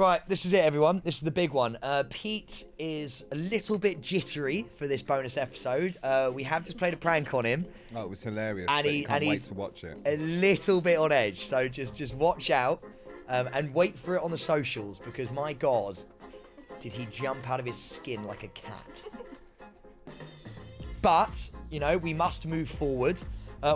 Right, this is it, everyone. This is the big one. Pete is a little bit jittery for this bonus episode. We have just played a prank on him. Oh, it was hilarious. And I can't wait to watch it. A little bit on edge, so just watch out and wait for it on the socials, because my God, did he jump out of his skin like a cat. But, you know, we must move forward.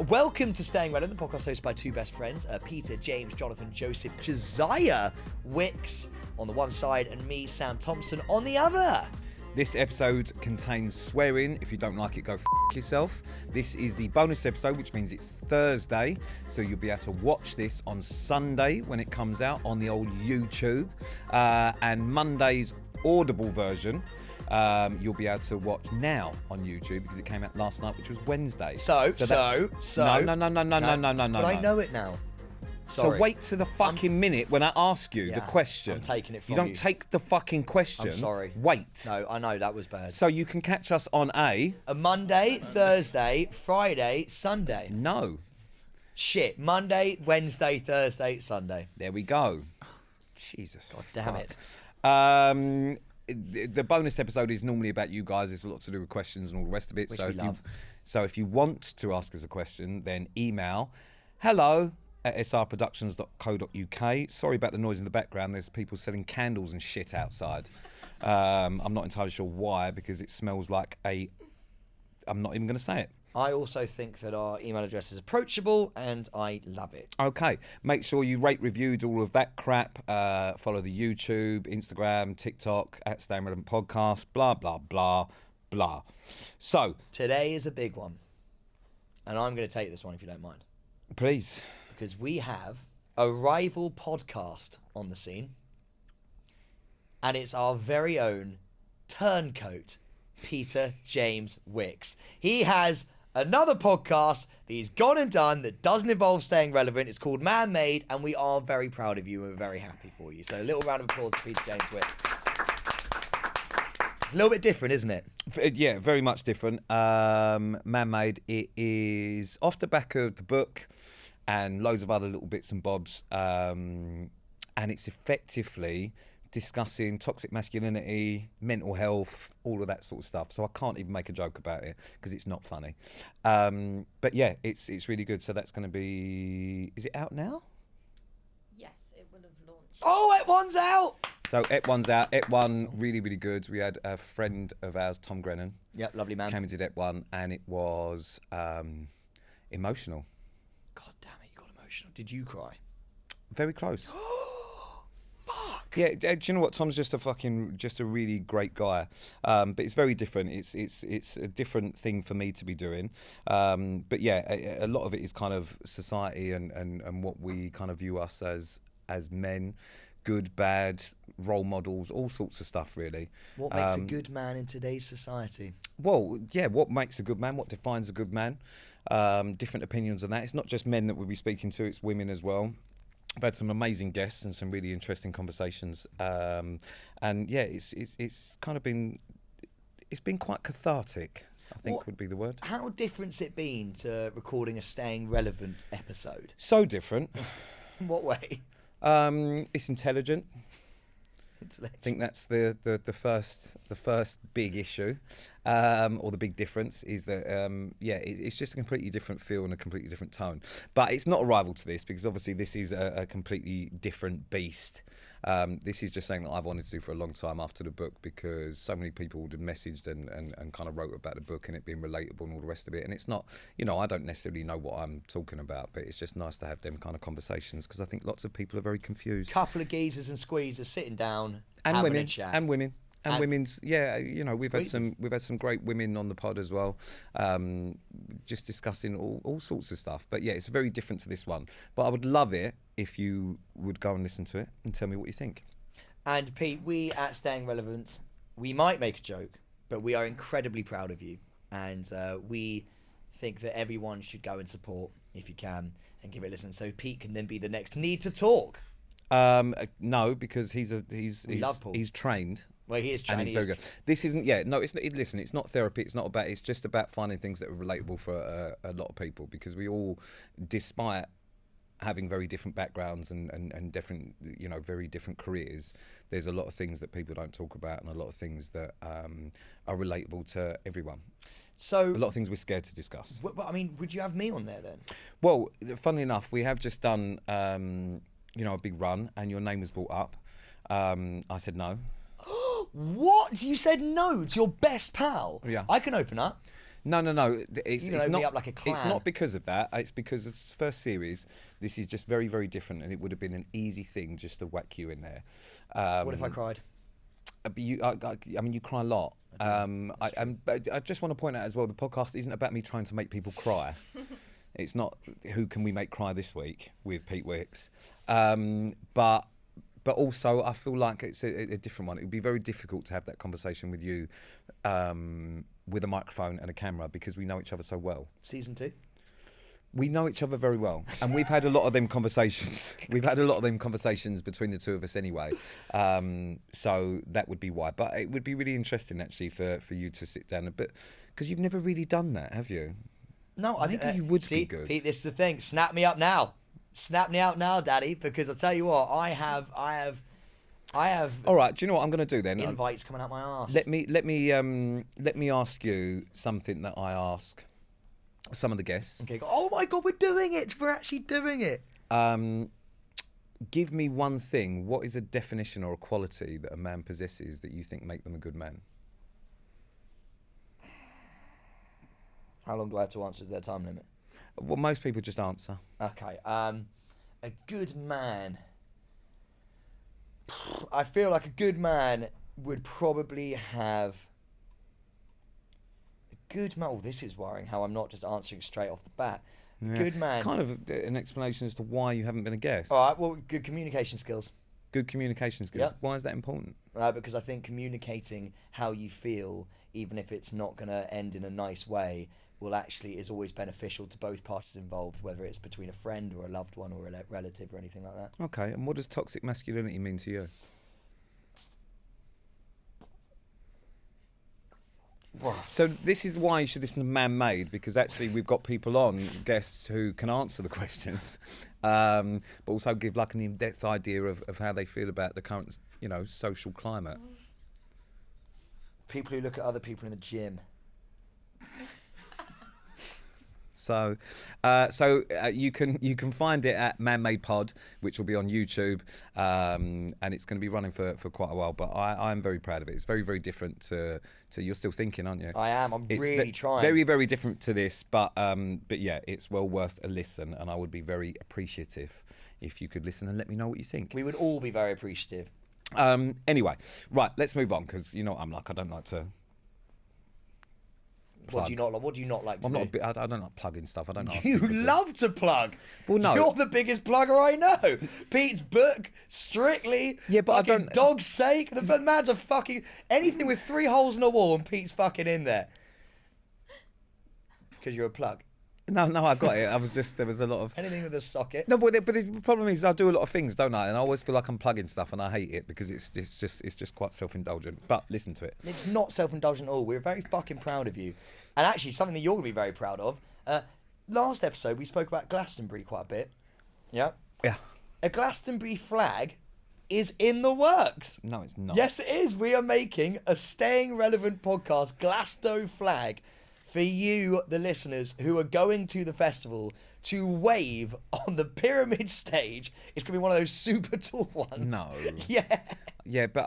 Welcome to Staying Relevant, the podcast hosted by two best friends, Peter, James, Jonathan, Joseph, Josiah Wicks on the one side, and me, Sam Thompson, on the other. This episode contains swearing. If you don't like it, go yourself. This is the bonus episode, which means it's Thursday, so you'll be able to watch this on Sunday when it comes out on the old YouTube, and Monday's Audible version you'll be able to watch now on YouTube because it came out last night, which was Wednesday. So. No. But I know it now. Sorry. So wait to the fucking minute when I ask you the question. I'm taking it from you. Don't take the fucking question. I'm sorry. Wait. No, I know, that was bad. So you can catch us on a Monday, Thursday, Friday, Sunday. No. Shit. Monday, Wednesday, Thursday, Sunday. There we go. Jesus. God damn it. The bonus episode is normally about you guys. It's a lot to do with questions and all the rest of it. Which So if you want to ask us a question, then email hello@srproductions.co.uk. Sorry about the noise in the background. There's people selling candles and shit outside. I'm not entirely sure why, because it smells like I'm not even going to say it. I also think that our email address is approachable, and I love it. Okay. Make sure you rate, review, do all of that crap. Follow the YouTube, Instagram, TikTok, @Staying Relevant Podcast, blah, blah, blah, blah. So. Today is a big one. And I'm going to take this one if you don't mind. Please. Because we have a rival podcast on the scene. And it's our very own turncoat, Peter James Wicks. He has another podcast that he's gone and done that doesn't involve staying relevant. It's called Man Made, and we are very proud of you and we're very happy for you. So a little round of applause for Peter James Wicks. It's a little bit different, isn't it? Yeah, very much different. Man Made, it is off the back of the book and loads of other little bits and bobs. And it's effectively discussing toxic masculinity, mental health, all of that sort of stuff. So I can't even make a joke about it because it's not funny. But yeah, it's really good. So that's going to be... Is it out now? Yes, it will have launched. Oh, EP.1's out! So EP.1's out. EP.1, really, really good. We had a friend of ours, Tom Grennan. Yep, lovely man. Came and did EP.1 and it was emotional. God damn it, you got emotional. Did you cry? Very close. Fuck! Yeah, do you know what? Tom's just a really great guy. But it's very different. It's a different thing for me to be doing. But yeah, a lot of it is kind of society and what we kind of view us as men, good, bad, role models, all sorts of stuff, really. What makes a good man in today's society? Well, yeah, what makes a good man? What defines a good man? Different opinions on that. It's not just men that we'll be speaking to, it's women as well. I've had some amazing guests and some really interesting conversations, and yeah, it's kind of been quite cathartic, I think would be the word. How different's it been to recording a Staying Relevant episode? So different. In what way? It's intelligent. I think that's the first big issue, or the big difference is that it's just a completely different feel and a completely different tone. But it's not a rival to this because obviously this is a completely different beast. This is just something that I've wanted to do for a long time after the book because so many people would have messaged and kind of wrote about the book and it being relatable and all the rest of it. And it's not, I don't necessarily know what I'm talking about, but it's just nice to have them kind of conversations because I think lots of people are very confused. Couple of geezers and squeezers sitting down, and having women, a chat. and women's, yeah, we've had some great women on the pod as well, just discussing all sorts of stuff. But yeah, it's very different to this one. But I would love it if you would go and listen to it and tell me what you think. And Pete, we at Staying Relevant, we might make a joke, but we are incredibly proud of you, and we think that everyone should go and support if you can and give it a listen. So Pete can then be the next need to talk. No, because he's trained. Well, he is trained. And he's very good. This isn't. Yeah, no. Listen, it's not therapy. It's not about. It's just about finding things that are relatable for a lot of people because we all, despite having very different backgrounds and different, you know, very different careers, there's a lot of things that people don't talk about and a lot of things that are relatable to everyone. So a lot of things we're scared to discuss. I mean, would you have me on there then? Well, funnily enough, we have just done, you know, a big run, and your name was brought up. I said no. What? You said no to your best pal? Yeah. I can open up. No. It's open not me up like a clam. It's not because of that. It's because of the first series. This is just very, very different, and it would have been an easy thing just to whack you in there. What if I cried? But I mean, you cry a lot. I just want to point out as well, the podcast isn't about me trying to make people cry. It's not who can we make cry this week with Pete Wicks. But also I feel like it's a different one. It would be very difficult to have that conversation with you with a microphone and a camera because we know each other so well. Season 2? We know each other very well, and we've had a lot of them conversations. We've had a lot of them conversations between the two of us anyway. So that would be why. But it would be really interesting actually for you to sit down a bit, because you've never really done that, have you? No, I Maybe think you would see, be good. Pete, this is the thing. Snap me up now. Snap me out now, Daddy, because I'll tell you what, I have. All right. Do you know what I'm going to do then? Invites coming out my arse. Let me ask you something that I ask some of the guests. Okay. Oh my God, we're doing it. We're actually doing it. Give me one thing. What is a definition or a quality that a man possesses that you think make them a good man? How long do I have to answer? Is there a time limit? Well, most people just answer. Okay. A good man. I feel like a good man would probably have. A good man. Oh, this is worrying. How I'm not just answering straight off the bat. Yeah. Good man. It's kind of an explanation as to why you haven't been a guest. All right. Well, good communication skills. Good communication skills. Yep. Why is that important? Because I think communicating how you feel, even if it's not going to end in a nice way, is always beneficial to both parties involved, whether it's between a friend or a loved one or a relative or anything like that. Okay, and what does toxic masculinity mean to you? So this is why you should listen to Man Made, because actually we've got people on, guests who can answer the questions, but also give like an in-depth idea of how they feel about the current, you know, social climate. People who look at other people in the gym. So you can find it at Man Made Pod, which will be on YouTube, and it's going to be running for quite a while. But I'm very proud of it. It's very, very different to you're still thinking, aren't you? I am. I'm really trying. Very, very different to this, but yeah, it's well worth a listen, and I would be very appreciative if you could listen and let me know what you think. We would all be very appreciative. Anyway, right, let's move on, because you know what I'm like. I don't like to. What do you not like to do? I don't like plugging stuff. I don't ask You people to. love to plug. Well, no. You're the biggest plugger I know. Pete's book, Strictly. Yeah, but I fucking don't. Dog's Sake. The man's a fucking anything with 3 holes in a wall, and Pete's fucking in there. Because you're a plug. No, I got it. There was a lot of Anything with a socket. No, but the problem is I do a lot of things, don't I? And I always feel like I'm plugging stuff, and I hate it because it's just quite self-indulgent. But listen to it. It's not self-indulgent at all. We're very fucking proud of you. And actually, something that you're going to be very proud of. Last episode, we spoke about Glastonbury quite a bit. Yeah. Yeah. A Glastonbury flag is in the works. No, it's not. Yes, it is. We are making a staying relevant podcast, Glasto flag, for you, the listeners, who are going to the festival to wave on the pyramid stage. It's going to be one of those super tall ones. No. Yeah. Yeah, but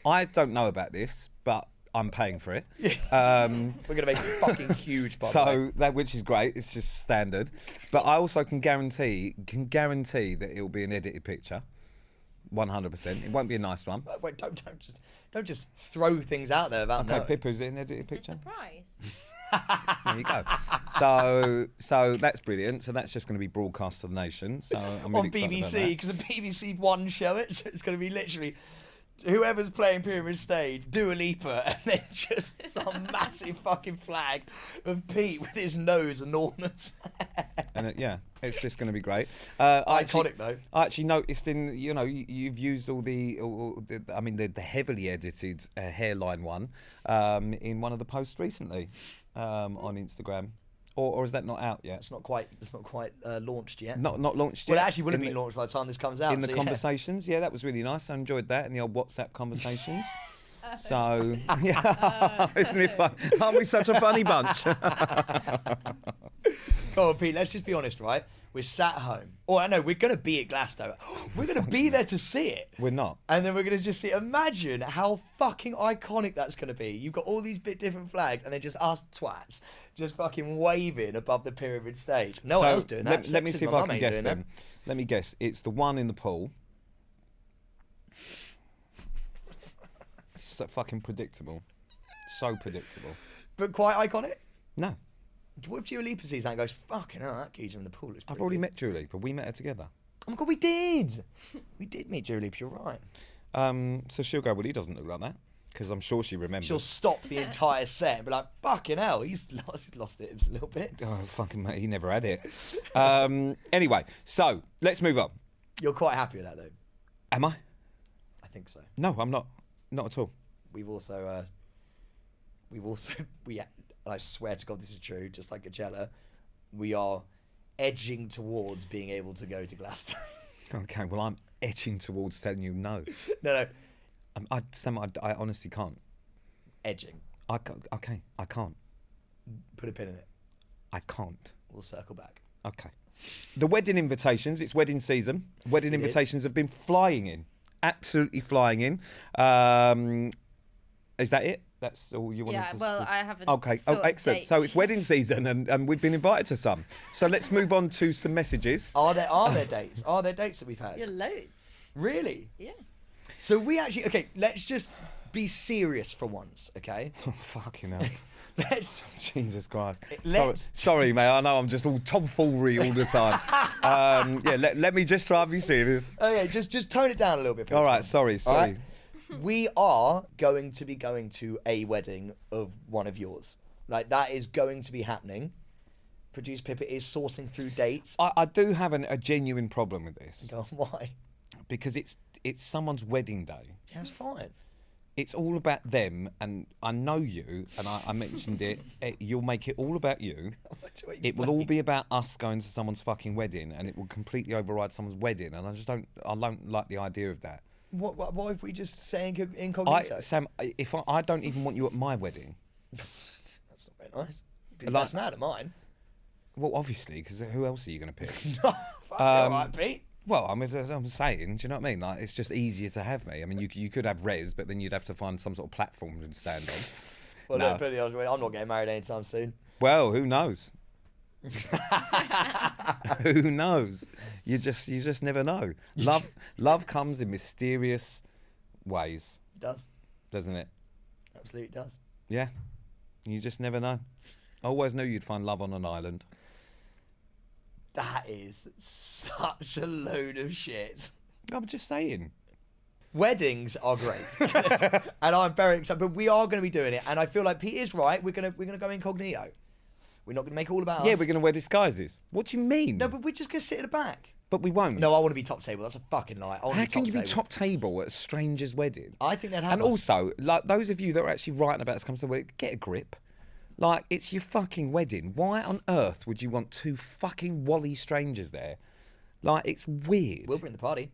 I don't know about this, but I'm paying for it. We're going to make it fucking huge, by the way. So that, which is great, it's just standard. But I also can guarantee that it will be an edited picture. 100%. It won't be a nice one. Wait, don't just throw things out there about Okay, Pippa's in an edited It's a picture. surprise. There you go. So that's brilliant. So that's just going to be broadcast to the nation. So I'm really on BBC, because the BBC One show it, so it's going to be literally whoever's playing Pyramid Stage, Dua Lipa, and then just some massive fucking flag of Pete with his nose enormous. And yeah, it's just going to be great. Iconic though. I actually noticed you've used all the heavily edited hairline one in one of the posts recently on Instagram. or is that not out yet? It's not quite launched yet. Not launched yet. Well, it actually will have been launched by the time this comes out. In the conversations, yeah, that was really nice. I enjoyed that in the old WhatsApp conversations. So, yeah, isn't it fun? Aren't we such a funny bunch? Come on, Pete, let's just be honest, right? We're sat home. Or I know, we're going to be at Glastonbury. We're going to be there to see it. We're not. And then we're going to just see, imagine how fucking iconic that's going to be. You've got all these different flags and then just us twats just fucking waving above the pyramid stage. No one else doing that. Let me see if I can guess then. Let me guess. It's the one in the pool. So fucking predictable. So predictable. But quite iconic? No. What if Dua Lipa sees that and goes, fucking hell, that geezer in the pool looks pretty I've already good. met Dua Lipa. We met her together. Oh my God, we did. We did meet Dua Lipa, you're right. So she'll go, well, he doesn't look like that. Because I'm sure she remembers. She'll stop the entire set and be like, fucking hell, he's lost it a little bit. Oh, fucking mate, he never had it. Anyway, so let's move on. You're quite happy with that, though? Am I? I think so. No, I'm not. Not at all. We've also, and I swear to God this is true, just like Coachella, we are edging towards being able to go to Glastonbury. Okay, well, I'm edging towards telling you no. No. Sam, I honestly can't. Edging. Okay, I can't. Put a pin in it. I can't. We'll circle back. Okay. The wedding invitations, it's wedding season. Wedding invitations have been flying in. Absolutely flying in. Is that it? That's all you wanted to say? Yeah, well, I haven't. Okay, excellent. Dates. So it's wedding season and we've been invited to some. So let's move on to some messages. Are there dates? Are there dates that we've had? Yeah, loads. Really? Yeah. So we actually, okay, let's just be serious for once, okay? Oh, fucking hell. Let's Jesus Christ. Let's- Sorry, mate. I know I'm just all tomfoolery all the time. Let me just try and be serious. Okay, just tone it down a little bit. For All this right, one. sorry. All right? We are going to be going to a wedding of one of yours. Like, that is going to be happening. Producer Pippa is sourcing through dates. I do have a genuine problem with this. Go on, why? Because it's someone's wedding day. Yeah, that's fine. It's all about them, and I know you, and I mentioned it. You'll make it all about you. It will all be about us going to someone's fucking wedding, and it will completely override someone's wedding. And I don't like the idea of that. What if we just say incognito? Sam, if I don't even want you at my wedding. That's not very nice. That's mad at mine. Well, obviously, because who else are you going to pick? Fuck all right, Pete. Well, I'm saying, do you know what I mean? Like, it's just easier to have me. I mean, you could have Rez, but then you'd have to find some sort of platform to stand on. Well, No. look, put it honest, I'm not getting married anytime soon. Well, who knows? Who knows? You just never know. Love comes in mysterious ways, It does. doesn't it? Absolutely does. Yeah. You just never know. I always knew you'd find love on an island. That is such a load of shit. I'm just saying. Weddings are great, and I'm very excited. But we are going to be doing it, and I feel like Pete is right. We're gonna go incognito. We're not going to make it all about us. Yeah, we're going to wear disguises. What do you mean? No, but we're just going to sit at the back. But we won't. No, I want to be top table. That's a fucking lie. How can you be top table at a stranger's wedding? I think they'd have And us. also, like those of you that are actually writing about us come to the wedding, get a grip. Like, it's your fucking wedding. Why on earth would you want two fucking wally strangers there? Like, it's weird. We'll bring the party.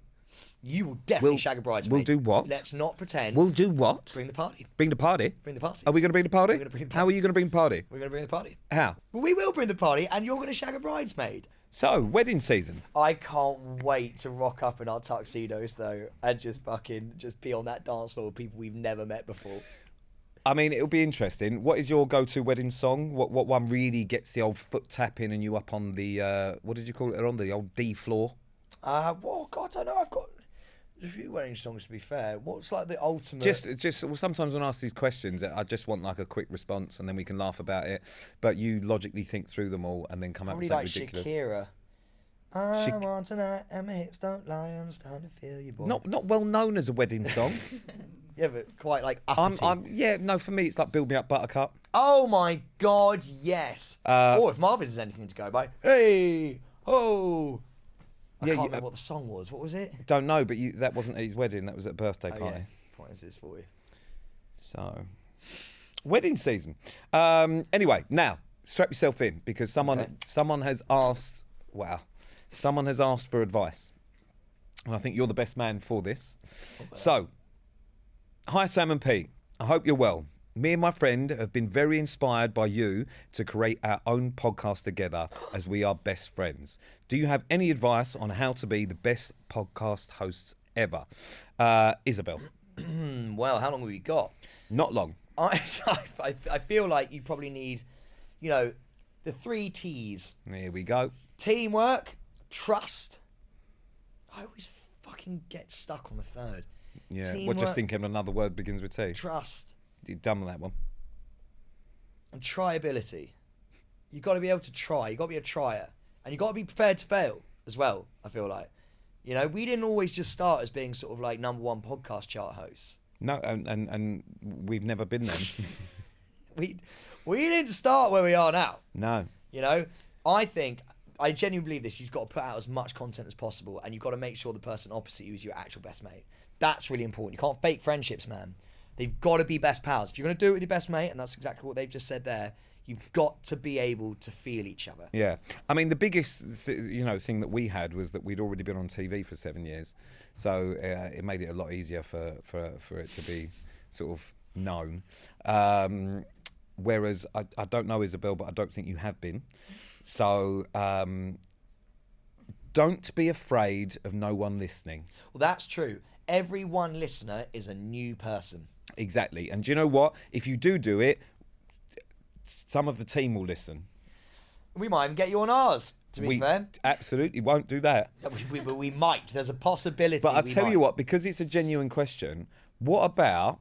You will definitely shag a bridesmaid. We'll do what? Let's not pretend. We'll do what? Bring the party. Bring the party? Bring the party. Are we going to bring the party? We're gonna bring the How are you going to bring the party? We're going to bring the party. How? Well, we will bring the party, and you're going to shag a bridesmaid. So, wedding season. I can't wait to rock up in our tuxedos, though, and just be on that dance floor with people we've never met before. I mean, it'll be interesting. What is your go-to wedding song? What one really gets the old foot tapping and you up on the, what did you call it? On the old D floor? Well, God, I know I've got a few wedding songs, to be fair. What's like the ultimate? Well, sometimes when I ask these questions, I just want like a quick response and then we can laugh about it. But you logically think through them all and then come up with probably something like ridiculous. Shakira. I want tonight and my hips don't lie. I'm starting to feel you, boy. Not well known as a wedding song. Yeah, but quite like uppity. For me it's like Build Me Up Buttercup. Oh my God, yes. Or if Marvin's is anything to go by, hey, ho. I can't remember what the song was. What was it? Don't know, but that wasn't at his wedding. That was at a birthday party. Yeah. What is this for you? So, wedding season. Anyway, now strap yourself in because someone has asked. Wow, someone has asked for advice, and I think you're the best man for this. Okay. So, hi Sam and Pete. I hope you're well. Me and my friend have been very inspired by you to create our own podcast together as we are best friends. Do you have any advice on how to be the best podcast hosts ever? Isabel. Well, how long have we got? Not long. I feel like you probably need, the 3 T's. Here we go. Teamwork, trust. I always fucking get stuck on the third. Yeah, Teamwork, we're just thinking another word begins with T. Trust. You're done with that one. And tryability. You've got to be able to try. You've got to be a trier. And you've got to be prepared to fail as well, I feel like. We didn't always just start as being sort of like #1 podcast chart hosts. No, and we've never been there. we didn't start where we are now. No. I genuinely believe this. You've got to put out as much content as possible, and you've got to make sure the person opposite you is your actual best mate. That's really important. You can't fake friendships, man. They've got to be best pals. If you're going to do it with your best mate, and that's exactly what they've just said there, you've got to be able to feel each other. Yeah. I mean, the biggest thing that we had was that we'd already been on TV for 7 years. So it made it a lot easier for it to be sort of known. Whereas I don't know Isabel, but I don't think you have been. So don't be afraid of no one listening. Well, that's true. Every one listener is a new person. Exactly. And do you know what? If you do it, some of the team will listen. We might even get you on ours, to be fair. Absolutely won't do that. We might. There's a possibility. But I'll tell you what, because it's a genuine question, what about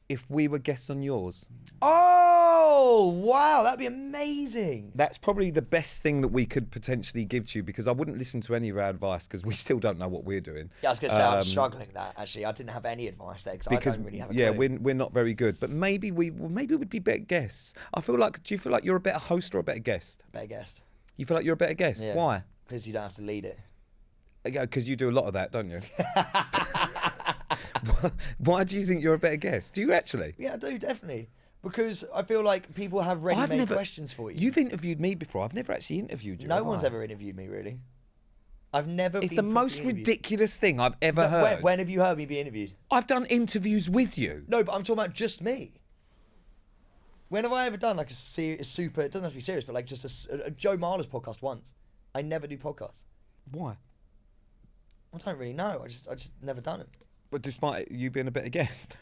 if we were guests on yours? Oh, wow. That'd be amazing. That's probably the best thing that we could potentially give to you, because I wouldn't listen to any of our advice because we still don't know what we're doing. Yeah, I was going to say, I'm struggling that, actually. I didn't have any advice there because I don't really have a clue. Yeah, we're not very good. But maybe we'd be better guests. Do you feel like you're a better host or a better guest? Better guest. You feel like you're a better guest? Yeah. Why? Because you don't have to lead it. Yeah, because you do a lot of that, don't you? Why do you think you're a better guest? Do you actually? Yeah, I do, definitely. Because I feel like people have ready-made questions for you. You've interviewed me before. I've never actually interviewed you. No one's ever interviewed me, really. I've never It's been the most interviewed. ridiculous thing I've ever heard. When have you heard me be interviewed? I've done interviews with you. No, but I'm talking about just me. When have I ever done like a super, it doesn't have to be serious, but like just a Joe Marler's podcast once? I never do podcasts. Why? I don't really know. I just never done it. But despite you being a better guest.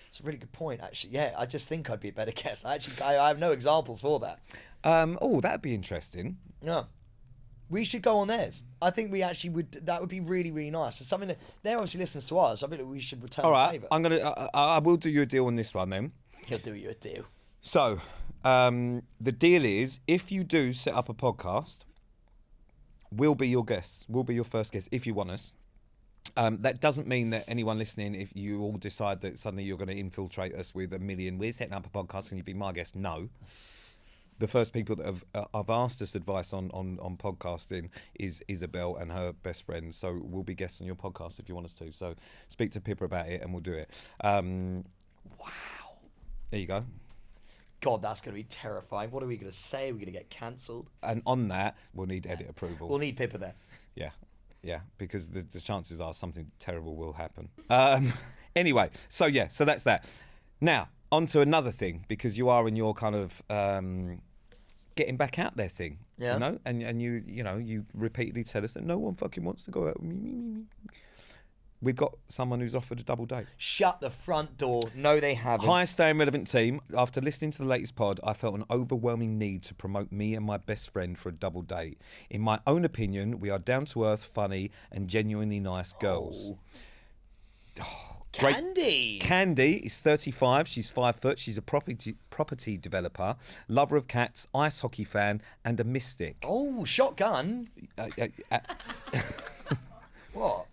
It's a really good point, actually. Yeah, I just think I'd be a better guest. I have no examples for that. That'd be interesting. Yeah. We should go on theirs. I think we actually would. That would be really, really nice. It's something that they're obviously listening to us. I think we should return All the right, favour. I will do you a deal on this one then. He'll do you a deal. So, the deal is, if you do set up a podcast, we'll be your guests. We'll be your first guest if you want us. That doesn't mean that anyone listening, if you all decide that suddenly you're going to infiltrate us with we're setting up a podcast, can you be my guest? No. The first people that have asked us advice on podcasting is Isabel and her best friend. So we'll be guests on your podcast if you want us to. So speak to Pippa about it and we'll do it. Wow. There you go. God, that's going to be terrifying. What are we going to say? Are we going to get cancelled? And on that, we'll need edit approval. We'll need Pippa there. Yeah. Yeah, because the chances are something terrible will happen. Anyway, so that's that. Now, on to another thing, because you are in your kind of getting back out there thing. Yeah. You know, and you repeatedly tell us that no one fucking wants to go out with me. We've got someone who's offered a double date. Shut the front door. No, they haven't. Hi, Stay Relevant team. After listening to the latest pod, I felt an overwhelming need to promote me and my best friend for a double date. In my own opinion, we are down-to-earth, funny, and genuinely nice girls. Candy. Candy is 35. She's 5 foot. She's a property developer, lover of cats, ice hockey fan, and a mystic. Oh, shotgun. What?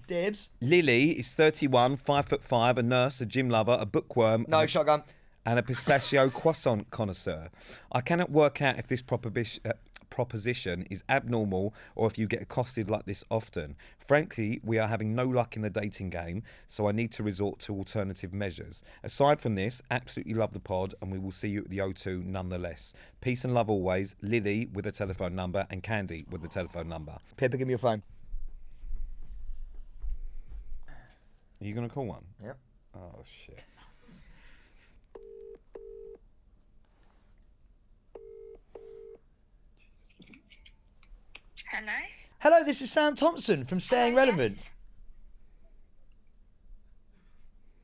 Dibs. Lily is 31, 5'5", a nurse, a gym lover, a bookworm. No, shotgun. And a pistachio croissant connoisseur. I cannot work out if this proposition is abnormal or if you get accosted like this often. Frankly, we are having no luck in the dating game, so I need to resort to alternative measures. Aside from this, absolutely love the pod, and we will see you at the O2 nonetheless. Peace and love always. Lily with a telephone number and Candy with the telephone number. Pippa, give me your phone. Are you going to call one? Yep. Oh, shit. Hello? Hello, this is Sam Thompson from Staying Relevant. Yes.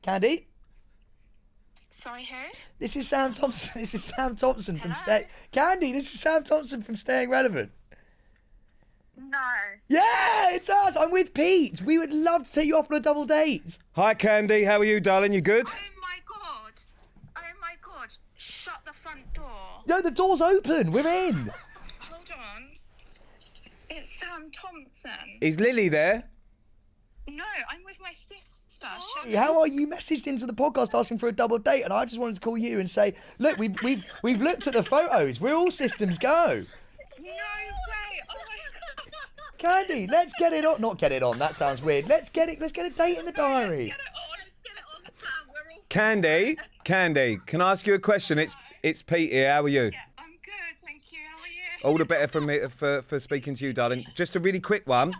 Candy? Sorry, who? This is Sam Thompson. This is Sam Thompson from Hello? Candy, this is Sam Thompson from Staying Relevant. No. Yeah, it's us. I'm with Pete. We would love to take you up on a double date. Hi, Candy. How are you, darling? You good? Oh my god. Oh my god. Shut the front door. No, the door's open. We're in. Hold on. It's Sam Thompson. Is Lily there? No, I'm with my sister. Hey, how are you? Messaged into the podcast asking for a double date, and I just wanted to call you and say, look, we've looked at the photos. We're all systems go. No way. Oh my god. Candy, let's get it on. Not get it on. That sounds weird. Let's get a date in the diary. Let's get it on, Sam. We're all... Candy, can I ask you a question? It's Pete here. How are you? Yeah, I'm good, thank you. How are you? All the better from me for speaking to you, darling. Just a really quick one.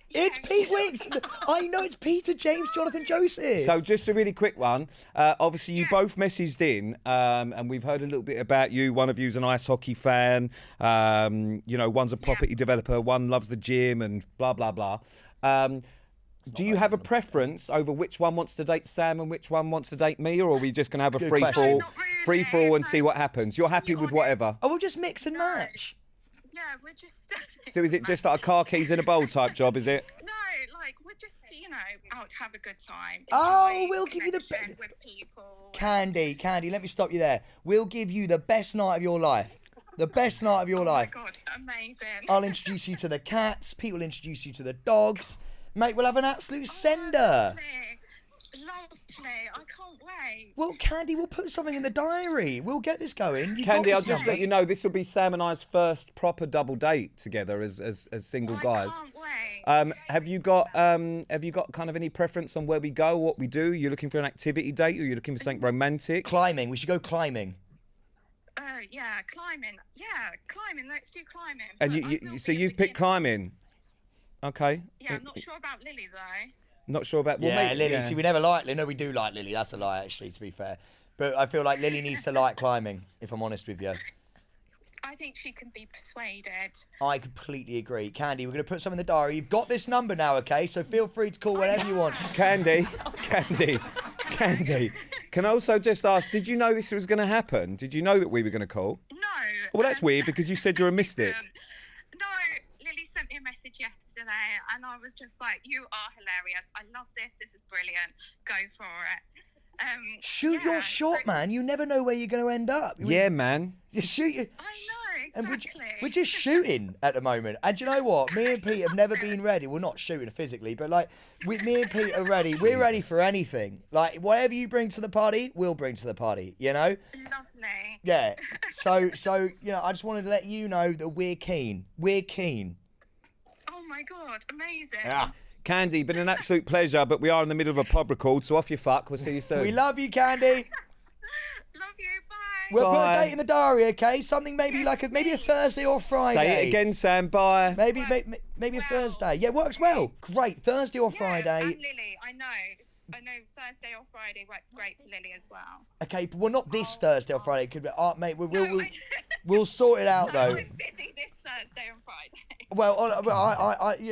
It's Pete Wicks. I know it's Peter, James, Jonathan, Joseph. So just a really quick one. Obviously, you both messaged in, and we've heard a little bit about you. One of you's an ice hockey fan. One's a property developer. One loves the gym and blah, blah, blah. Do you have a preference over which one wants to date Sam and which one wants to date me, or are we just going to have a Good free-for-all question. and see what happens? You're happy with whatever? Oh, we'll just mix and match. Yeah, we're just... So is it just like a car keys in a bowl type job, is it? No, like, we're just, out to have a good time. Oh, Enjoy we'll give you the connection with people. Candy, let me stop you there. We'll give you the best night of your life. The best night of your life. Oh my god, amazing. I'll introduce you to the cats. Pete will introduce you to the dogs. Mate, we'll have an absolute sender. Lovely. I can't wait. Well, Candy, we'll put something in the diary. We'll get this going. You've Candy, got I'll this just number. let you know this will be Sam and I's first proper double date together as single guys. I can't wait. Have you got kind of any preference on where we go, what we do? You're looking for an activity date, or you're looking for something romantic? Climbing. We should go climbing. Yeah, climbing. Yeah, climbing. Let's do climbing. And But I you will so be a you've picked beginner. climbing. Okay. Yeah, I'm not sure about Lily though. Not sure about. Well, Yeah, maybe, Lily. yeah. See, we never liked Lily. No, we do like Lily. That's a lie, actually, to be fair. But I feel like Lily needs to like climbing, if I'm honest with you. I think she can be persuaded. I completely agree. Candy, we're going to put some in the diary. You've got this number now, okay? So feel free to call whenever you want. Candy. Can I also just ask, did you know this was going to happen? Did you know that we were going to call? No. Well, that's weird because you said you're a mystic. No, Lily sent me a message yesterday and I was just like, you are hilarious. I love this. This is brilliant. Go for it. Shoot your shot, man. You never know where you're going to end up. Yeah, man. You shoot. I know, And exactly. we're just shooting at the moment. And do you know what? Me and Pete have never been ready. Well, not shooting physically, but like, me and Pete are ready. We're ready for anything. Like, whatever you bring to the party, we'll bring to the party, you know? Lovely. Yeah. So I just wanted to let you know that we're keen. We're keen. Oh my God, amazing. Yeah. Candy, been an absolute pleasure, but we are in the middle of a pub record, so off your fuck. We'll see you soon. We love you, Candy. Love you, bye. We'll put Bye. a date in the diary, okay? Something maybe like maybe a Thursday or Friday. Say it again, Sam. Bye. Maybe a Thursday. Yeah, works well. Great. Thursday or Yeah, Friday. and Lily, I know Thursday or Friday works great for Lily as well. Okay, but well, not this Thursday or Friday. Could be, mate. No, We'll sort it out though. I'm busy this Thursday and Friday. Well,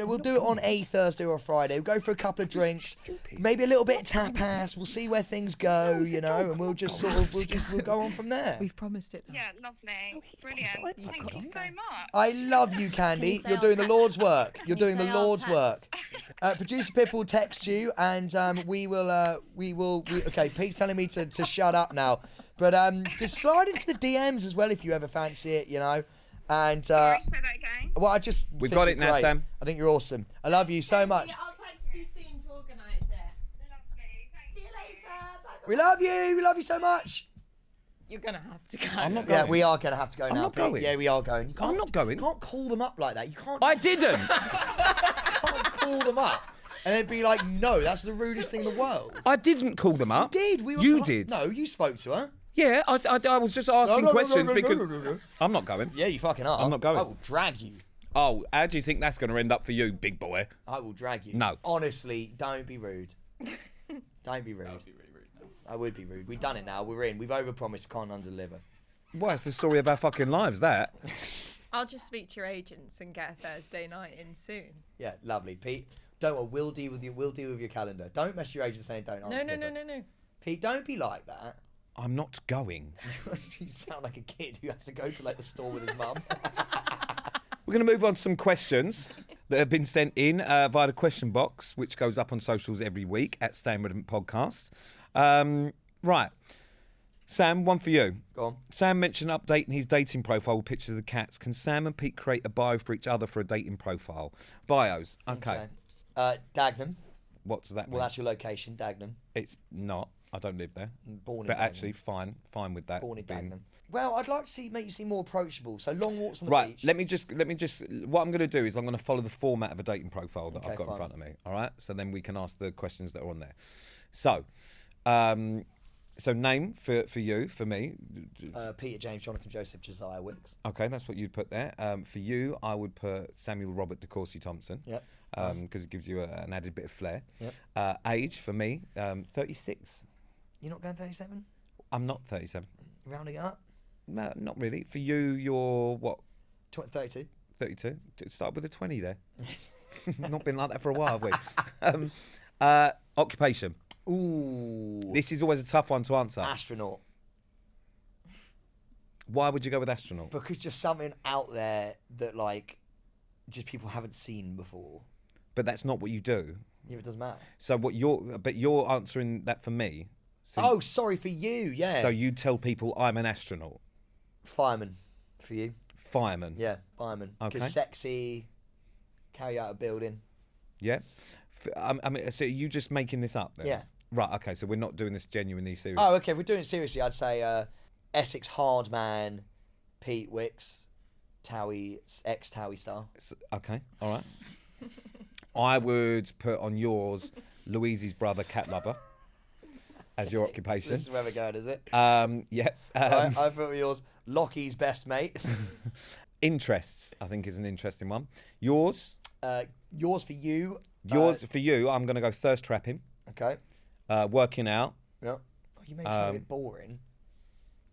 we'll do it on a Thursday or a Friday. We'll go for a couple of drinks, maybe a little bit of tapas. We'll see where things go, you know, and we'll just we'll go on from there. We've promised it. Yeah, lovely. Brilliant. Thank you so much. I love you, Candy. say You're our doing the text? Lord's work. You're Can you doing the say our Lord's work. text? Producer Pip will text you, and we will. Okay, Pete's telling me to shut up now, but just slide into the DMs as well if you ever fancy it, you know. And Sorry, say that again. well, I just We've think got you're it now, great. Sam. I think you're awesome. I love you so much. Yeah, I'll text you soon to organise it. Lovely. Thank See you later. Bye. We love you. We love you so much. You're gonna have to go. I'm not Yeah, going. we are going to have to go I'm now, not Pete. going. Yeah, we are going. You I'm not going. You can't call them up like that. You can't, I didn't. you can't call them up and then be like, no, that's the rudest thing in the world. I didn't call them up. Did we? Were You did. No, you spoke to her. Yeah, I was just asking questions because no. I'm not going. Yeah, you fucking are. I'm not going. I will drag you. Oh, how do you think that's going to end up for you, big boy? I will drag you. No. Honestly, don't be rude. Don't be rude. That would be really rude. No. I would be rude. We've done it now. We're in. We've overpromised. We can't underdeliver. Well, it's the story of our fucking lives, that. I'll just speak to your agents and get a Thursday night in soon. Yeah, lovely, Pete. Don't worry. We'll deal with you. We'll deal with your calendar. Don't mess your agent saying don't answer. No. Pete, don't be like that. I'm not going. You sound like a kid who has to go to like the store with his mum. We're going to move on to some questions that have been sent in via the question box, which goes up on socials every week at Staying Relevant Podcast. Right. Sam, one for you. Go on. Sam mentioned updating his dating profile with pictures of the cats. Can Sam and Pete create a bio for each other for a dating profile? Bios. Okay. Dagenham. What does that mean? Well, that's your location, Dagenham. It's not. I don't live there. Born in But Dagenham. actually, fine with that. Born in being- Dagenham. Well, I'd like to make you seem more approachable. So long walks on the Right, beach. let me just. What I'm going to do is I'm going to follow the format of a dating profile that Okay, I've got fine. in front of me. All right, so then we can ask the questions that are on there. So, so name for you, for me. Peter, James, Jonathan, Joseph, Josiah, Wicks. Okay, that's what you'd put there. For you, I would put Samuel Robert DeCourcy Thompson. Yep. Because it gives you an added bit of flair. Yep. Age for me, 36. You're not going 37? I'm not 37. Rounding it up? No, not really. For you, you're what? 32? 32. Start with a 20 there. Not been like that for a while, have we? Occupation. Ooh. This is always a tough one to answer. Astronaut. Why would you go with astronaut? Because just something out there that, like, just people haven't seen before. But that's not what you do. Yeah, it doesn't matter. So you're answering that for me. So, Oh, sorry, for you, yeah. So you tell people I'm an astronaut. Fireman, for you. Fireman. Yeah, fireman. Okay. Because sexy, carry out a building. Yeah. I mean, so are you just making this up then? Yeah. Right, okay, so we're not doing this genuinely serious. Oh, okay, if we're doing it seriously, I'd say Essex Hardman, Pete Wicks, Towie, ex-Towie star. Okay, all right. I would put on yours Louise's brother, cat lover, as your occupation. This is where we're going, is it? Yeah. I thought yours, Lockie's best mate. Interests, I think, is an interesting one. Yours? Yours for you. For you, I'm going to go thirst trapping, Okay. working out. Yep. Oh, you made it sound a bit boring.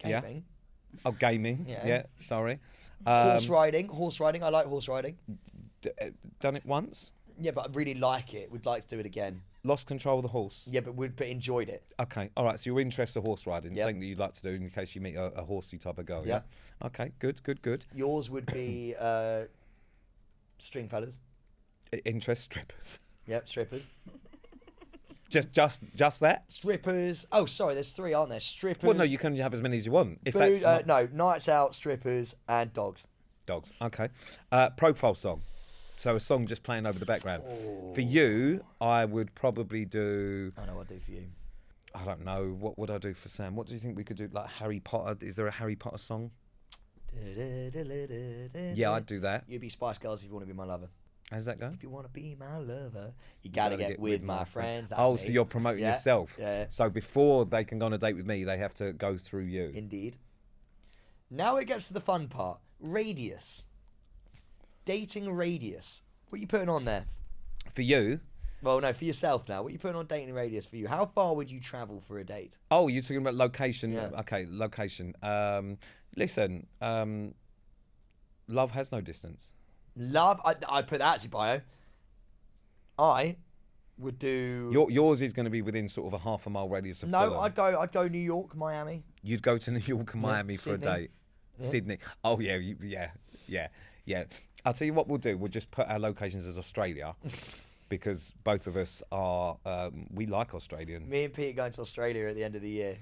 yeah. Gaming. Oh, gaming. Yeah. Yeah, sorry. Horse riding. I like horse riding. Done it once. Yeah, but I really like it. Would like to do it again. Lost control of the horse. Yeah, but enjoyed it. Okay, all right. So you're interested in horse riding, Yep. something that you'd like to do in case you meet a horsey type of girl. Yep. Yeah. Okay. Good. Yours would be string fellas. Interest strippers. Yep, strippers. Just that. Strippers. Oh, sorry, there's 3, aren't there? Strippers. Well, no, you can have as many as you want. If Food, that's not no, nights out, strippers, and dogs. dogs. Okay. Profile song. So a song just playing over the background. Oh. For you, I would probably do. I know what I'd do for you. I don't know. What would I do for Sam? What do you think we could do? Like Harry Potter? Is there a Harry Potter song? Yeah, I'd do that. You'd be Spice Girls if you want to be my lover. How's that go? If you want to be my lover, you gotta get with my friends. That's Oh, me. so you're promoting Yeah, yourself. yeah. So before they can go on a date with me, they have to go through you. Indeed. Now it gets to the fun part. Radius. Dating radius. What are you putting on there? For you? Well, no, for yourself now. What are you putting on dating radius for you? How far would you travel for a date? Oh, you're talking about location. Yeah. Okay, location. Listen, love has no distance. Love, I'd put that as your bio. I would do... Yours is going to be within sort of a half a mile radius of No, Fulham. I'd go New York, Miami. You'd go to New York and Yeah, Miami for Sydney. a date. Yeah. Sydney. Oh, yeah. I'll tell you what we'll do. We'll just put our locations as Australia because both of us are, we like Australian. Me and Pete are going to Australia at the end of the year.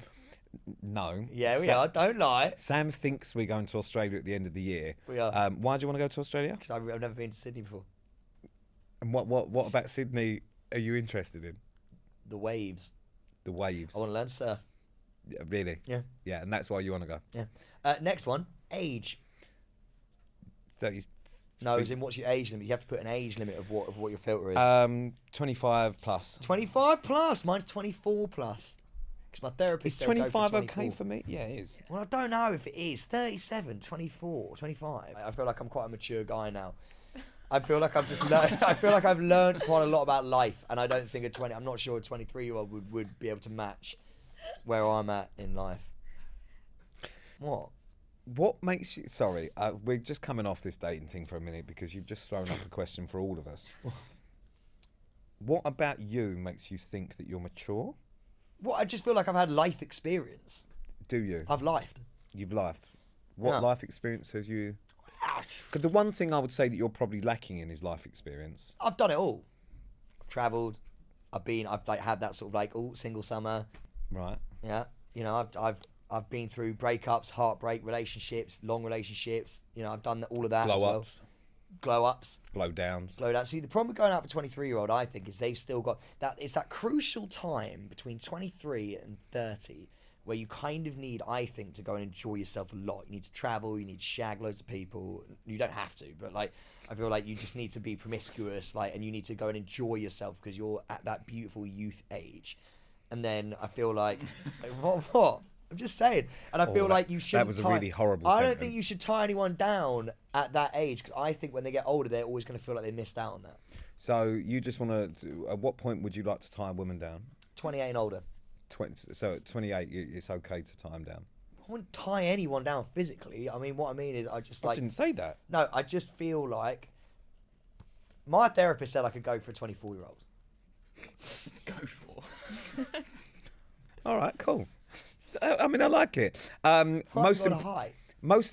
No. Yeah, we are. Don't lie. Sam thinks we're going to Australia at the end of the year. We are. Why do you want to go to Australia? Because I've never been to Sydney before. And what about Sydney are you interested in? The waves. The waves. I want to learn to surf. Really? Yeah. Yeah, and that's why you want to go. Yeah. Next one, age. So you. No, as in what's your age limit? You have to put an age limit of what your filter is. 25 plus. 25 plus. Mine's 24 plus. Because my therapist Is said go for 25 24. okay for me? Yeah, it is. Well, I don't know if it is. 37, 24, 25. I feel like I'm quite a mature guy now. I feel like I've just learned. I feel like I've learned quite a lot about life, and I don't think I'm not sure a 23-year-old would be able to match where I'm at in life. What? What makes you... Sorry, we're just coming off this dating thing for a minute because you've just thrown up a question for all of us. What about you makes you think that you're mature? Well, I just feel like I've had life experience. Do you? I've lifed. You've lifed. What Yeah. life experience has you... Because the one thing I would say that you're probably lacking in is life experience. I've done it all. I've travelled. I've like had that sort of like single summer. Right. Yeah. You know, I've been through breakups, heartbreak, relationships, long relationships. You know, I've done all of that as well. Glow-ups. Glow-ups. Blow-downs. Blow-downs. See, the problem with going out for 23-year-old, I think, is they've still got that. It's that crucial time between 23 and 30 where you kind of need, I think, to go and enjoy yourself a lot. You need to travel. You need to shag loads of people. You don't have to, but like, I feel like you just need to be promiscuous, like, and you need to go and enjoy yourself because you're at that beautiful youth age. And then I feel like, what? I'm just saying. And I feel like you shouldn't. That was a really horrible I don't sentence. think you should tie anyone down at that age because I think when they get older, they're always going to feel like they missed out on that. So you just want to... At what point would you like to tie a woman down? 28 and older. 20, so at 28, it's okay to tie them down. I wouldn't tie anyone down physically. I mean, what I mean is I just like... I didn't say that. No, I just feel like... My therapist said I could go for a 24-year-old. Go for. All right, cool. I mean, I like it. Most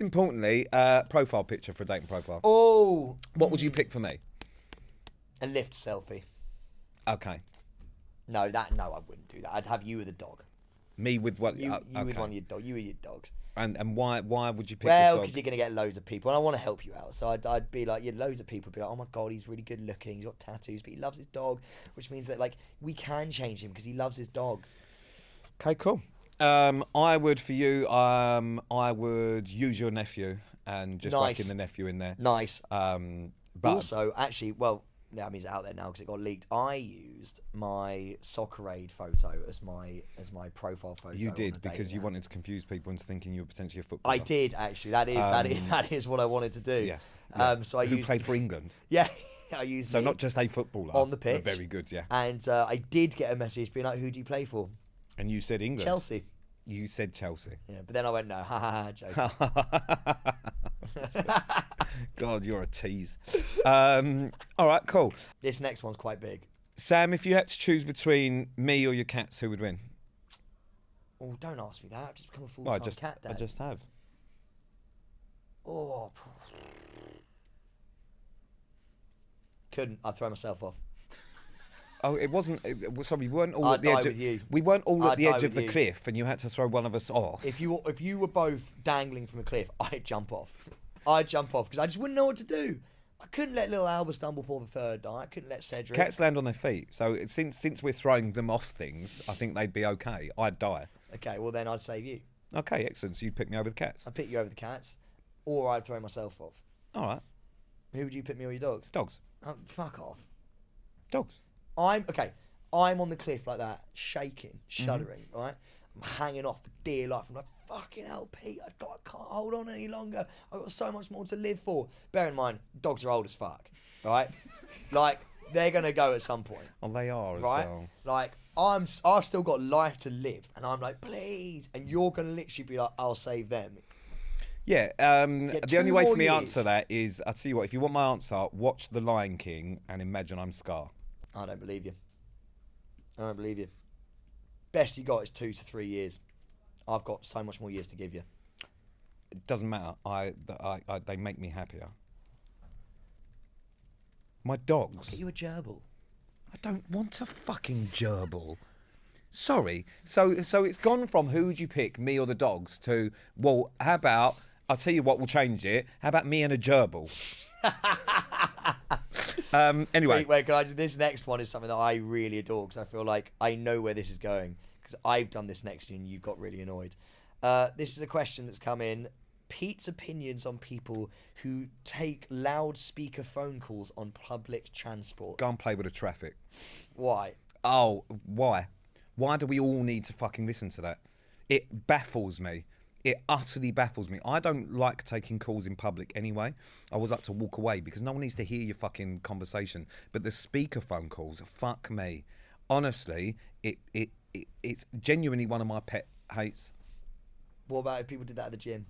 importantly, profile picture for a dating profile. Oh! What would you pick for me? A lift selfie. Okay. No, I wouldn't do that. I'd have you with a dog. Me with what? You okay. with one of your dog. You with your dogs. And why would you pick Well, the dog? because you're going to get loads of people, and I want to help you out. So I'd be like, loads of people would be like, oh my God, he's really good looking. He's got tattoos, but he loves his dog, which means that like we can change him because he loves his dogs. Okay, cool. I would, for you, I would use your nephew and just whack in the nephew in there. Nice. But Also, actually, well, that means it's out there now because it got leaked. I used my soccer aid photo as my profile photo. you on a did because dating you app. wanted to confuse people into thinking you were potentially a footballer. I did actually. That is what I wanted to do. Yes. So I Who used played for England. Yeah. I used So me not just a footballer. on the pitch. Very good, yeah. And I did get a message being like, "Who do you play for?" And you said England. Chelsea. You said Chelsea. Yeah, but then I went, no, ha ha ha, joke. God, you're a tease. All right, cool. This next one's quite big. Sam, if you had to choose between me or your cats, who would win? Oh, don't ask me that. I've just become a Well, full-time cat dad. I just have. Oh, couldn't. I'd throw myself off. Oh, it wasn't. Sorry, we weren't all I'd at the die edge. with you. We weren't all at I'd the die edge of with the you. cliff, and you had to throw one of us off. If you were both dangling from a cliff, I'd jump off. I'd jump off because I just wouldn't know what to do. I couldn't let little Albus Dumbledore the third die. I couldn't let Cedric. Cats land on their feet, so since we're throwing them off things, I think they'd be okay. I'd die. Okay, well then I'd save you. Okay, excellent. So you'd pick me over the cats. I'd pick you over the cats, or I'd throw myself off. All right. Who would you pick, me or your dogs? Dogs. Oh, fuck off. Dogs. I'm on the cliff like that, shaking, shuddering, right? I'm hanging off for dear life. I'm like, fucking hell, Pete, I can't hold on any longer. I've got so much more to live for. Bear in mind, dogs are old as fuck, right? Like, they're going to go at some point. Oh, they are as right? well. Like, I've still got life to live, and I'm like, please. And you're going to literally be like, I'll save them. Yeah, the 2 only way for more me to years. answer that is, I'll tell you what, if you want my answer, watch The Lion King and imagine I'm Scar. I don't believe you. I don't believe you. Best you got is 2 to 3 years. I've got so much more years to give you. It doesn't matter. They make me happier. My dogs. Get you a gerbil. I don't want a fucking gerbil. Sorry. So it's gone from who would you pick, me or the dogs, to, well, how about, I'll tell you what will change it. How about me and a gerbil? Anyway. Wait, can I do this next one is something that I really adore because I feel like I know where this is going because I've done this next year and you got really annoyed. This is a question that's come in. Pete's opinions on people who take loudspeaker phone calls on public transport. Go and play with the traffic. Why? Oh, why? Why do we all need to fucking listen to that? It baffles me. It utterly baffles me. I don't like taking calls in public anyway. I always like to walk away because no one needs to hear your fucking conversation. But the speakerphone calls, fuck me. Honestly, it's genuinely one of my pet hates. What about if people did that at the gym?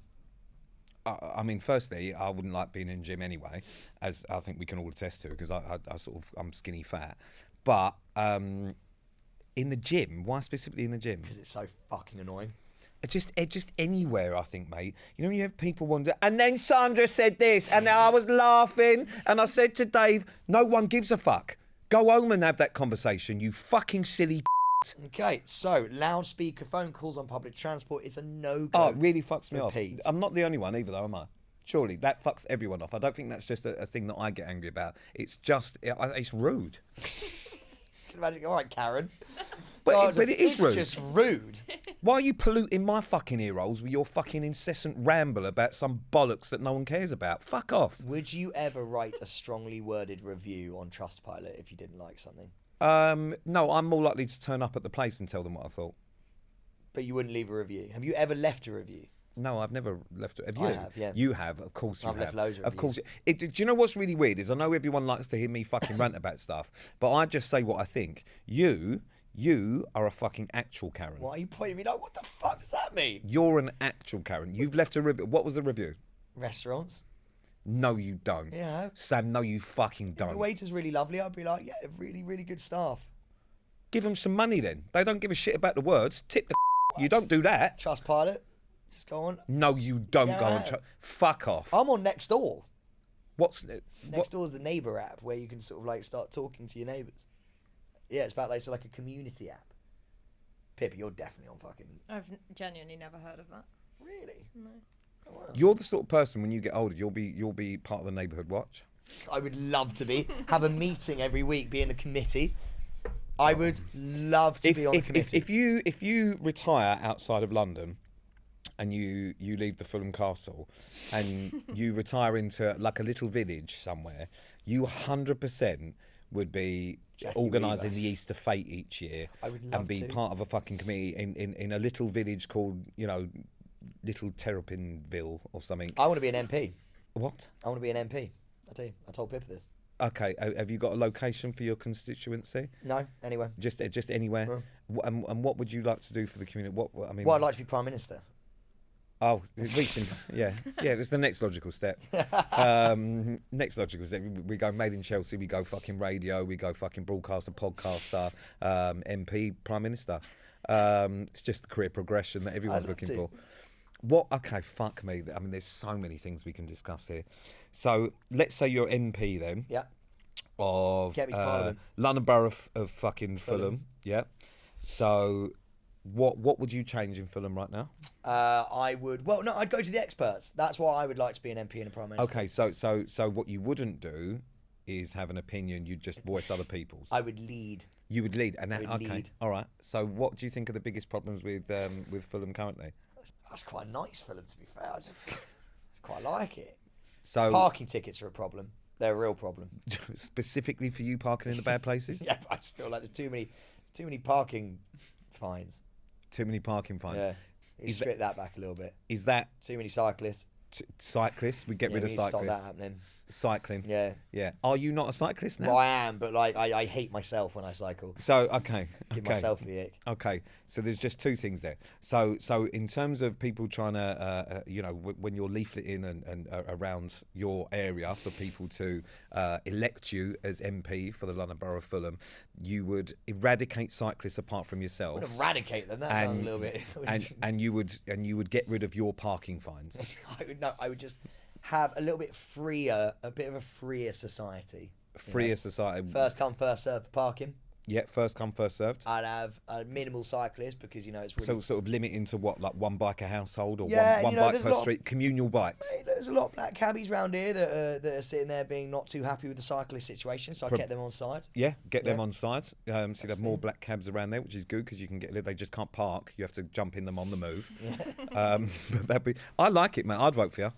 I mean, firstly, I wouldn't like being in the gym anyway, as I think we can all attest to, because I'm skinny fat. But in the gym, why specifically in the gym? Because it's so fucking annoying. Just anywhere, I think, mate. You know, when you have people wonder, and then Sandra said this, and I was laughing, and I said to Dave, no one gives a fuck. Go home and have that conversation, you fucking silly. Okay, so loudspeaker phone calls on public transport is a no-go. Oh, it really fucks me off. Pete. I'm not the only one either, though, am I? Surely that fucks everyone off. I don't think that's just a thing that I get angry about. It's just, it's rude. Can you imagine? All right, Karen. But it is rude. It's just rude. Why are you polluting my fucking ear holes with your fucking incessant ramble about some bollocks that no one cares about? Fuck off. Would you ever write a strongly worded review on Trustpilot if you didn't like something? No, I'm more likely to turn up at the place and tell them what I thought. But you wouldn't leave a review. Have you ever left a review? No, I've never left it. Have you? I have, yeah. You have, of course you I've have. left loads of Of course. Do you know what's really weird is I know everyone likes to hear me fucking rant about stuff, but I just say what I think. You are a fucking actual Karen. Why are you pointing at me like, what the fuck does that mean? You're an actual Karen. You've left a review. What was the review? Restaurants. No, you don't. Yeah, I have. Sam, no, you fucking If the don't. waiter's really lovely, I'd be like, yeah, really, really good staff. Give them some money then. They don't give a shit about the words. Tip the You don't do that. Trustpilot. Just go on. No, you don't Yeah, go I on. have. Fuck off. I'm on Nextdoor. What? Nextdoor is the neighbour app where you can sort of like start talking to your neighbours. Yeah, it's about like a community app. Pippa, you're definitely on fucking. I've genuinely never heard of that. Really? No. Oh, wow. You're the sort of person when you get older, you'll be part of the neighbourhood watch. I would love to be. Have a meeting every week, be in the committee. I would love to be on the committee. If you retire outside of London and you leave the Fulham Castle and you retire into like a little village somewhere, you 100% would be Jackie organising Weaver. the Easter fete each year I would love and be to. part of a fucking committee in a little village called, you know, Little Terrapinville or something. I want to be an MP. What? I want to be an MP. I do. I told Pippa this. Okay, have you got a location for your constituency? No, anyway. Just anywhere. And what would you like to do for the community? What I mean? Well, I'd like to be Prime Minister. Oh, reaching. yeah. It's the next logical step. Next logical step. We go made in Chelsea. We go fucking radio. We go fucking broadcaster, podcaster, MP, Prime Minister. It's just the career progression that everyone's I'd love looking to. for. What? Okay, fuck me. I mean, there's so many things we can discuss here. So let's say you're MP then. Yeah. Of Get me to Parliament. London Borough of fucking Fulham. Yeah. So what would you change in Fulham right now? I would. Well, no, I'd go to the experts. That's why I would like to be an MP and a Prime Minister. Okay, so what you wouldn't do is have an opinion. You'd just voice other people's. I would lead. You would lead, and I would okay, lead. all right. So what do you think are the biggest problems with Fulham currently? That's quite nice for them, to be fair. I just quite like it. So Parking tickets are a problem. They're a real problem. specifically for you parking in the bad places. Yeah, I just feel like there's too many parking fines. Too many parking fines. Yeah, you strip that back a little bit. Is that Too many cyclists. cyclists? We get Yeah, rid we of need to stop cyclists. that happening. Cycling. Yeah. Yeah. Are you not a cyclist now? Well, I am, but like I hate myself when I cycle. So okay. Give myself the ick. Okay, so there's just two things there. So in terms of people trying to, when you're leafleting and around your area for people to elect you as MP for the London Borough of Fulham, you would eradicate cyclists apart from I yourself, would eradicate them. That sounds a little bit. and you would get rid of your parking fines. I would just have a little bit freer, a bit of a freer society. Freer society. First come, first serve for parking. Yeah, first come, first served. I'd have a minimal cyclist because, it's really... So sort of limiting to what, like one bike a household or Yeah, one bike per there's street, communal bikes. Mate, there's a lot of black cabbies around here that are sitting there being not too happy with the cyclist situation, so I get them on side. Yeah, get them on side. So you have more black cabs around there, which is good because you can they just can't park. You have to jump in them on the move. Yeah. But I like it, man. I'd vote for you.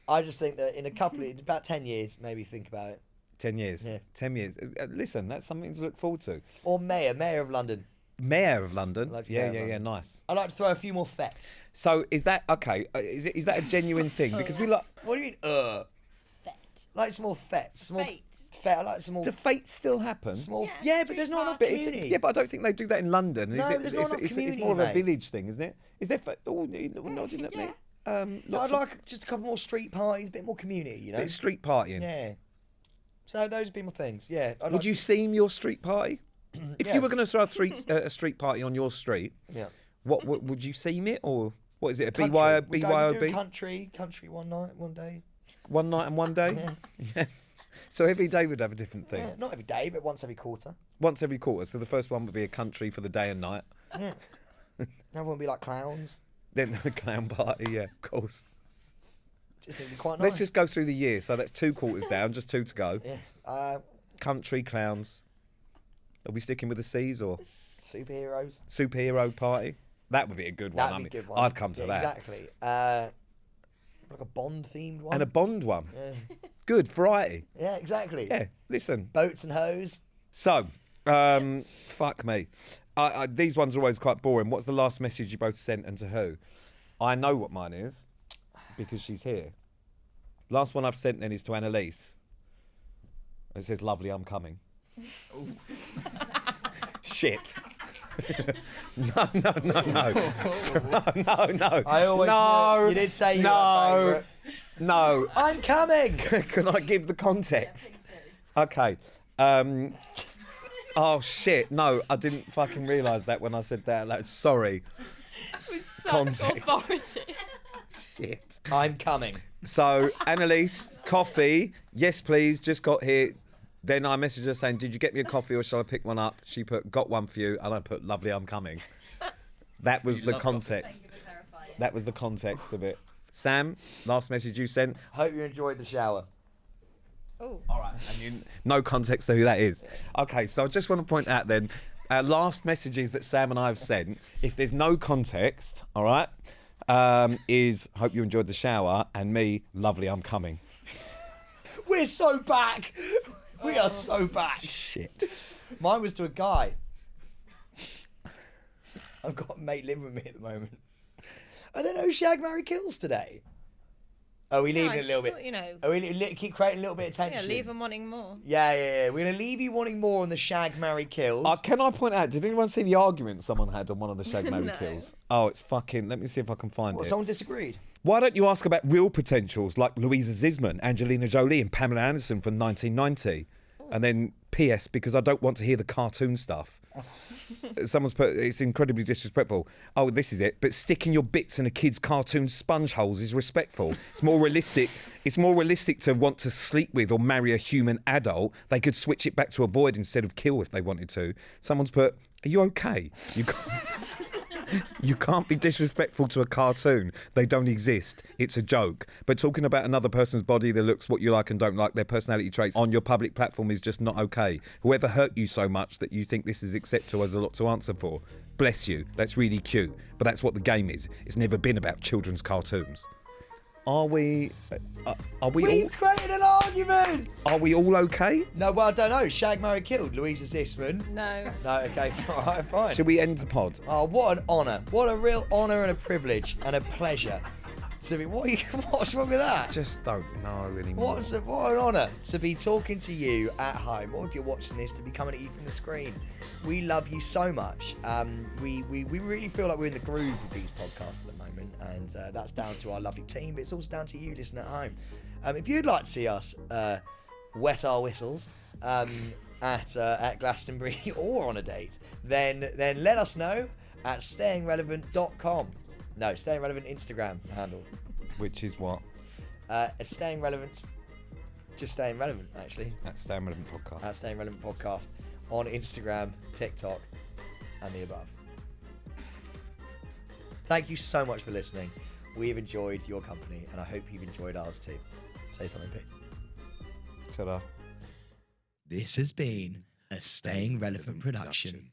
I just think that in about 10 years, maybe think about it. 10 years. Yeah. 10 years. Listen, that's something to look forward to. Or mayor of London. Mayor of London. Yeah, nice. I'd like to throw a few more fetes. So is that okay? Is that a genuine thing? Because we like. What do you mean? Fete. Like some more fetes. Fete. I like some more. Do fetes still happen? Small. Yeah, but there's not enough But community. yeah, but I don't think they do that in London. No, there's not enough community, It's more of a mate. village thing, isn't it? Is there? Nodding at me. I'd like just a couple more street parties, a bit more community. Bit of street partying. Yeah. So those would be my things. Yeah. Would you theme your street party? If Yeah. you were going to throw a street party on your street, Yeah. what would you theme it, or what is it? A Country. BYOB? Country one night, one day. One night and one day. Yeah. So every day would have a different thing. Yeah, not every day, but once every quarter. Once every quarter. So the first one would be a country for the day and night. Yeah. Another one would be like clowns. Then the clown party. Yeah, of course. Just think it'd be quite nice. Let's just go through the year. So that's 2 quarters down, just 2 to go. Yeah. Country, clowns. Are we sticking with the C's or Superheroes. superhero party? That would be a good one. That'd be a good one. I'd come to that. Exactly. Like a Bond themed one. And a Bond one. Yeah. Good variety. Yeah, exactly. Yeah. Listen. Boats and hoes. So, fuck me. These ones are always quite boring. What's the last message you both sent and to who? I know what mine is because she's here. Last one I've sent then is to Annalise. It says, "Lovely, I'm coming." Shit. No. No. I always knew. You did say you were my favourite. No. I'm coming. Can I give the context? Okay. Oh shit! No, I didn't fucking realise that when I said that out loud. Sorry. With such Context. authority. Shit. I'm coming. So Annalise, coffee. Yes, please. Just got here. Then I messaged her saying, "Did you get me a coffee or shall I pick one up?" She put, "Got one for you," and I put, "Lovely, I'm coming." That was the context. That was the context of it. Sam, last message you sent. Hope you enjoyed the shower. Oh. All right, and no context to who that is. Okay, so I just want to point out then, our last messages that Sam and I have sent, if there's no context, all right, is "Hope you enjoyed the shower," and me, "Lovely, I'm coming." We're so back. We are so back. Shit. Mine was to a guy. I've got a mate living with me at the moment. I don't know Shag, Marry, Kills today. Are we leaving I a little just bit? thought, Are we keep creating a little bit of yeah, tension? leave them wanting more. Yeah. We're gonna leave you wanting more on the Shag, Marry, Kills. Can I point out, did anyone see the argument someone had on one of the Shag, Marry, No. Kills? Oh, it's fucking, let me see if I can find What, it. someone disagreed. Why don't you ask about real potentials like Louisa Zisman, Angelina Jolie and Pamela Anderson from 1990? And then PS, because I don't want to hear the cartoon stuff. Someone's put, it's incredibly disrespectful. Oh, this is it. But sticking your bits in a kid's cartoon sponge holes is respectful. It's more realistic. It's more realistic to want to sleep with or marry a human adult. They could switch it back to avoid instead of kill if they wanted to. Someone's put, are you okay? You can't be disrespectful to a cartoon. They don't exist. It's a joke. But talking about another person's body, their looks, what you like and don't like, their personality traits on your public platform is just not okay. Whoever hurt you so much that you think this is acceptable has a lot to answer for. Bless you. That's really cute. But that's what the game is. It's never been about children's cartoons. Are we We've created an argument. all okay? No, well, I don't know. Shag, Marry, Killed. Louisa Zisman. No. No, okay, all right, fine. Should we end the pod? Oh, what an honour. What a real honour and a privilege and a pleasure. To be, what's wrong with that? Just don't know anymore. What an honour to be talking to you at home, or if you're watching this, to be coming at you from the screen. We love you so much. We really feel like we're in the groove with these podcasts at the moment, and that's down to our lovely team, but it's also down to you listening at home. If you'd like to see us wet our whistles at Glastonbury or on a date, then let us know at stayingrelevant.com. No, Staying Relevant Instagram handle. Which is what? Staying Relevant. Just Staying Relevant, actually. That's Staying Relevant Podcast. Staying Relevant Podcast. on Instagram, TikTok, and the above. Thank you so much for listening. We've enjoyed your company, and I hope you've enjoyed ours too. Say something, Pete. Ta-da. This has been a Staying Relevant production.